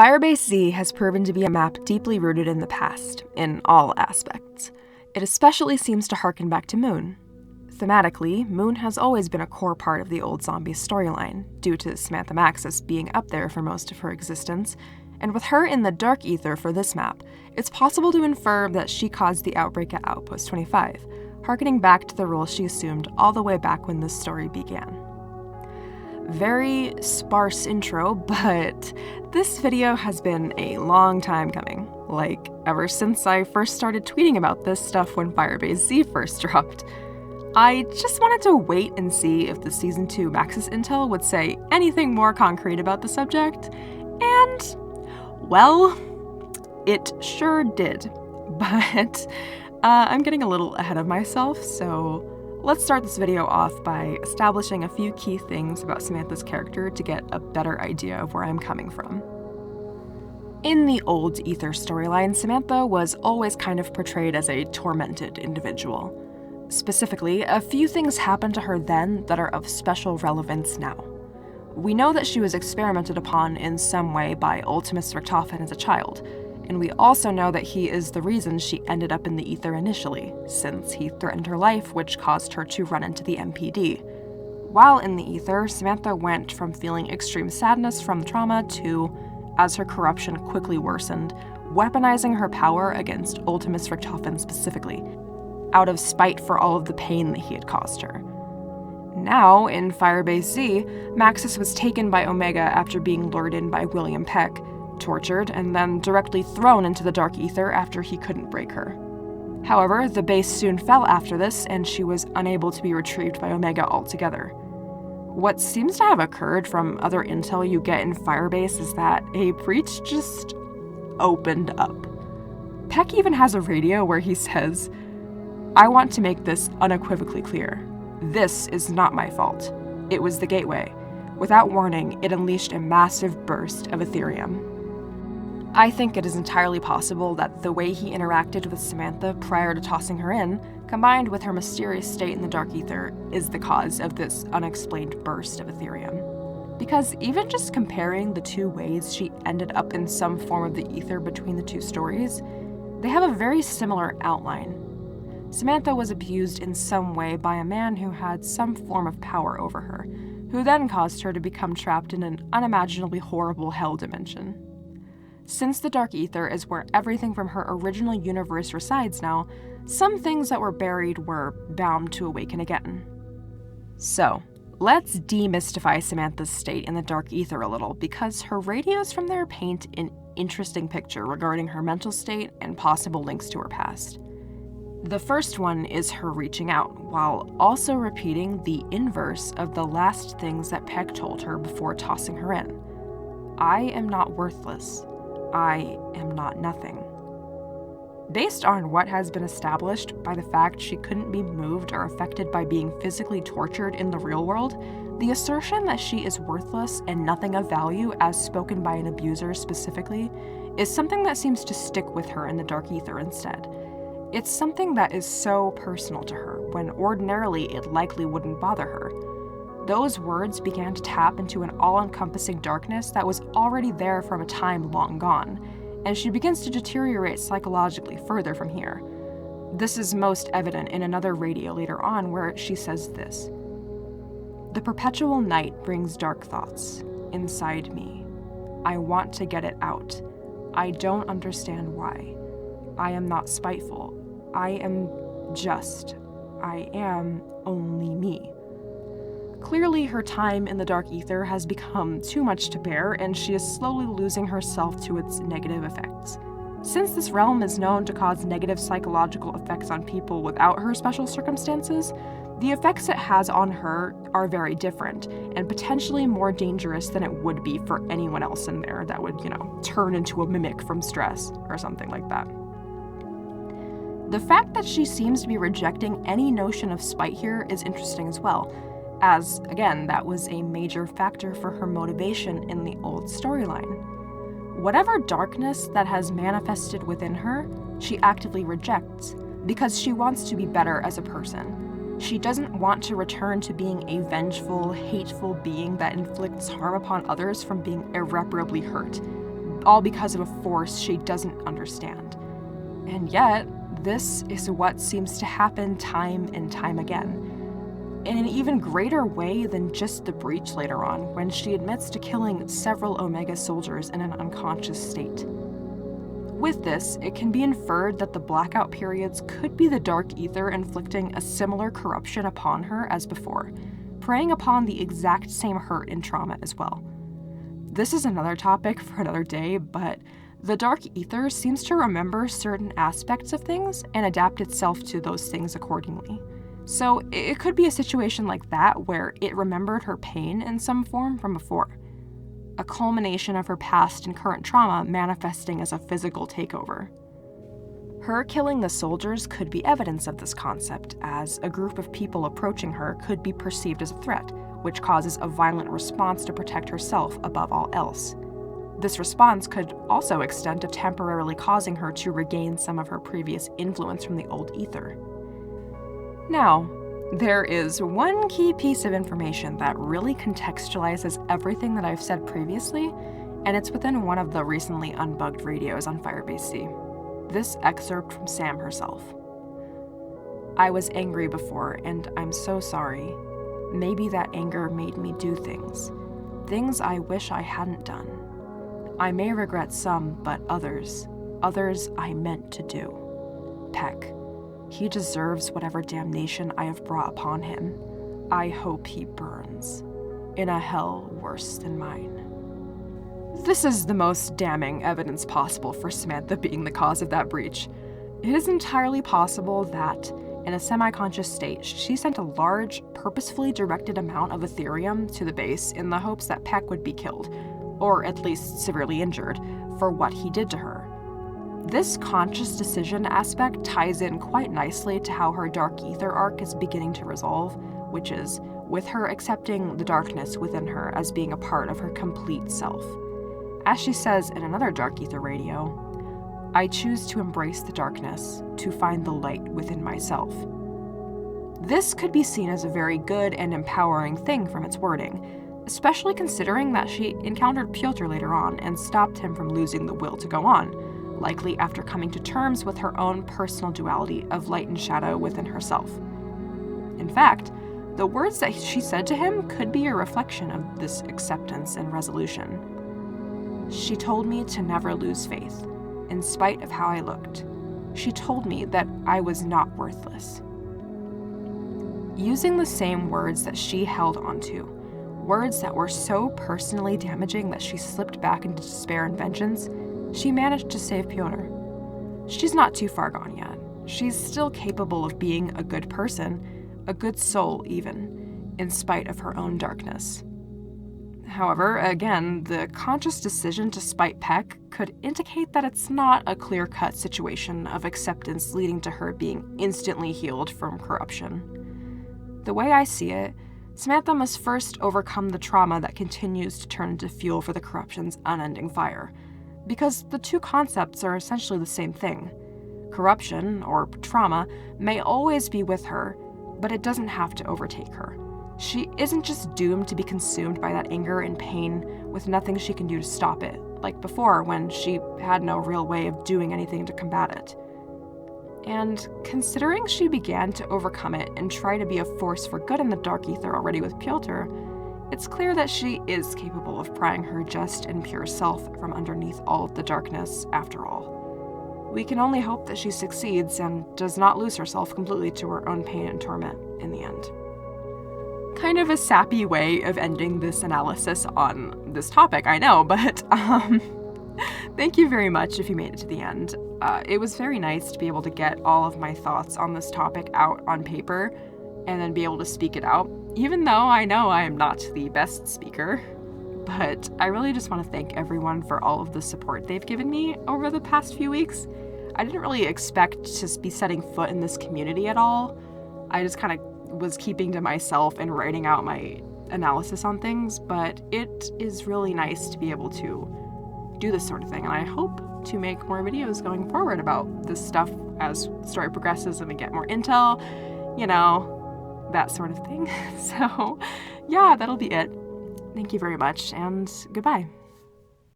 Firebase Z has proven to be a map deeply rooted in the past, in all aspects. It especially seems to harken back to Moon. Thematically, Moon has always been a core part of the old Zombies storyline, due to Samantha Maxis being up there for most of her existence, and with her in the Dark Ether for this map, it's possible to infer that she caused the outbreak at Outpost 25, harkening back to the role she assumed all the way back when this story began. Very sparse intro, but this video has been a long time coming, like ever since I first started tweeting about this stuff when Firebase Z first dropped. I just wanted to wait and see if the Season 2 Maxis intel would say anything more concrete about the subject, and, well, it sure did. But I'm getting a little ahead of myself, so let's start this video off by establishing a few key things about Samantha's character to get a better idea of where I'm coming from. In the old Ether storyline, Samantha was always kind of portrayed as a tormented individual. Specifically, a few things happened to her then that are of special relevance now. We know that she was experimented upon in some way by Ultimus Richtofen as a child, and we also know that he is the reason she ended up in the Ether initially, since he threatened her life, which caused her to run into the MPD. While in the Ether, Samantha went from feeling extreme sadness from trauma to, as her corruption quickly worsened, weaponizing her power against Ultimus Richtofen specifically, out of spite for all of the pain that he had caused her. Now, in Firebase Z, Maxis was taken by Omega after being lured in by William Peck, tortured, and then directly thrown into the Dark Ether after he couldn't break her. However, the base soon fell after this, and she was unable to be retrieved by Omega altogether. What seems to have occurred from other intel you get in Firebase is that a breach just opened up. Peck even has a radio where he says, "I want to make this unequivocally clear. This is not my fault. It was the gateway. Without warning, it unleashed a massive burst of Ethereum." I think it is entirely possible that the way he interacted with Samantha prior to tossing her in, combined with her mysterious state in the Dark Ether, is the cause of this unexplained burst of Ethereum. Because even just comparing the two ways she ended up in some form of the Ether between the two stories, they have a very similar outline. Samantha was abused in some way by a man who had some form of power over her, who then caused her to become trapped in an unimaginably horrible hell dimension. Since the Dark Ether is where everything from her original universe resides now, some things that were buried were bound to awaken again. So, let's demystify Samantha's state in the Dark Ether a little, because her radios from there paint an interesting picture regarding her mental state and possible links to her past. The first one is her reaching out, while also repeating the inverse of the last things that Peck told her before tossing her in. "I am not worthless. I am not nothing." Based on what has been established by the fact she couldn't be moved or affected by being physically tortured in the real world, the assertion that she is worthless and nothing of value, as spoken by an abuser specifically, is something that seems to stick with her in the Dark Ether instead. It's something that is so personal to her, when ordinarily it likely wouldn't bother her. Those words began to tap into an all-encompassing darkness that was already there from a time long gone, and she begins to deteriorate psychologically further from here. This is most evident in another radio later on where she says this: "The perpetual night brings dark thoughts inside me. I want to get it out. I don't understand why. I am not spiteful. I am just. I am only me." Clearly, her time in the Dark Ether has become too much to bear, and she is slowly losing herself to its negative effects. Since this realm is known to cause negative psychological effects on people without her special circumstances, the effects it has on her are very different, and potentially more dangerous than it would be for anyone else in there that would, turn into a mimic from stress or something like that. The fact that she seems to be rejecting any notion of spite here is interesting as well, as, again, that was a major factor for her motivation in the old storyline. Whatever darkness that has manifested within her, she actively rejects, because she wants to be better as a person. She doesn't want to return to being a vengeful, hateful being that inflicts harm upon others from being irreparably hurt. all because of a force she doesn't understand. And yet, this is what seems to happen time and time again, in an even greater way than just the breach later on, when she admits to killing several Omega soldiers in an unconscious state. With this, it can be inferred that the blackout periods could be the Dark Ether inflicting a similar corruption upon her as before, preying upon the exact same hurt and trauma as well. This is another topic for another day, but the Dark Ether seems to remember certain aspects of things and adapt itself to those things accordingly. So it could be a situation like that where it remembered her pain in some form from before. A culmination of her past and current trauma manifesting as a physical takeover. Her killing the soldiers could be evidence of this concept, as a group of people approaching her could be perceived as a threat, which causes a violent response to protect herself above all else. This response could also extend to temporarily causing her to regain some of her previous influence from the old ether. Now, there is one key piece of information that really contextualizes everything that I've said previously, and it's within one of the recently unbugged radios on Firebase. This excerpt from Sam herself. "I was angry before, and I'm so sorry. Maybe that anger made me do things I wish I hadn't done. I may regret some, but others I meant to do. Peck. He deserves whatever damnation I have brought upon him. I hope he burns in a hell worse than mine." This is the most damning evidence possible for Samantha being the cause of that breach. It is entirely possible that, in a semi-conscious state, she sent a large, purposefully directed amount of Ethereum to the base in the hopes that Peck would be killed, or at least severely injured, for what he did to her. This conscious decision aspect ties in quite nicely to how her Dark Ether arc is beginning to resolve, which is with her accepting the darkness within her as being a part of her complete self. As she says in another Dark Ether radio, "I choose to embrace the darkness, to find the light within myself." This could be seen as a very good and empowering thing from its wording, especially considering that she encountered Piotr later on and stopped him from losing the will to go on, likely after coming to terms with her own personal duality of light and shadow within herself. In fact, the words that she said to him could be a reflection of this acceptance and resolution. "She told me to never lose faith, in spite of how I looked. She told me that I was not worthless." Using the same words that she held onto, words that were so personally damaging that she slipped back into despair and vengeance, she managed to save Piotr. She's not too far gone yet. She's still capable of being a good person, a good soul even, in spite of her own darkness. However, again, the conscious decision to spite Peck could indicate that it's not a clear-cut situation of acceptance leading to her being instantly healed from corruption. The way I see it, Samantha must first overcome the trauma that continues to turn into fuel for the corruption's unending fire, because the two concepts are essentially the same thing. Corruption, or trauma, may always be with her, but it doesn't have to overtake her. She isn't just doomed to be consumed by that anger and pain with nothing she can do to stop it, like before when she had no real way of doing anything to combat it. And considering she began to overcome it and try to be a force for good in the Dark Ether already with Piotr, it's clear that she is capable of prying her just and pure self from underneath all of the darkness after all. We can only hope that she succeeds and does not lose herself completely to her own pain and torment in the end. Kind of a sappy way of ending this analysis on this topic, I know, but thank you very much if you made it to the end. It was very nice to be able to get all of my thoughts on this topic out on paper and then be able to speak it out, even though I know I am not the best speaker. But I really just want to thank everyone for all of the support they've given me over the past few weeks. I didn't really expect to be setting foot in this community at all. I just kind of was keeping to myself and writing out my analysis on things, but it is really nice to be able to do this sort of thing, and I hope to make more videos going forward about this stuff as the story progresses and we get more intel, you know, that sort of thing. So yeah, that'll be it. Thank you very much, and goodbye.